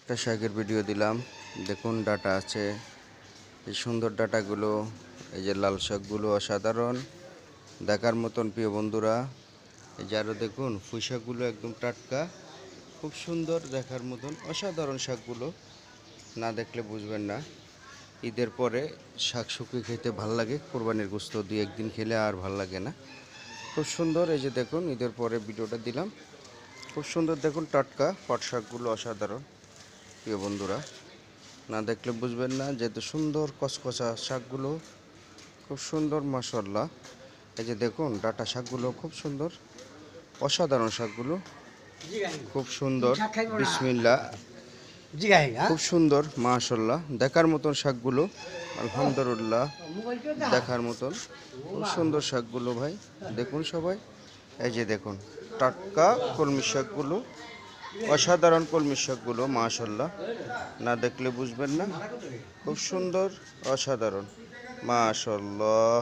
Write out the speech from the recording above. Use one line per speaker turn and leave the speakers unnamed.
একটা শাকের ভিডিও দিলাম, দেখুন ডাটা আছে, এই সুন্দর ডাটাগুলো, এই যে লাল শাকগুলো অসাধারণ দেখার মতন প্রিয় বন্ধুরা। এই যে আরও দেখুন পুঁই শাকগুলো একদম টাটকা, খুব সুন্দর দেখার মতন অসাধারণ শাকগুলো, না দেখলে বুঝবেন না। ঈদের পরে শাক শুকিয়ে খেতে ভাল লাগে, কোরবানির গোশত দুই একদিন খেলে আর ভাল লাগে না। খুব সুন্দর, এই যে দেখুন ঈদের পরে ভিডিওটা দিলাম, খুব সুন্দর দেখুন টাটকা পাট শাকগুলো অসাধারণ প্রিয় বন্ধুরা, না দেখলে বুঝবেন না যে এত সুন্দর কচকচা শাকগুলো, খুব সুন্দর মাশাআল্লাহ। এই যে দেখুন ডাটা শাকগুলো খুব সুন্দর অসাধারণ শাকগুলো, খুব সুন্দর বিসমিল্লাহ, খুব সুন্দর মাশাআল্লাহ দেখার মতন শাকগুলো, আলহামদুলিল্লাহ দেখার মতন খুব সুন্দর শাকগুলো ভাই, দেখুন সবাই। এই যে দেখুন টাটকা কলমি শাকগুলো, অসাধারণ কলমি শাকগুলো মাশাআল্লাহ, না দেখলে বুঝবেন না, খুব সুন্দর অসাধারণ মাশাআল্লাহ।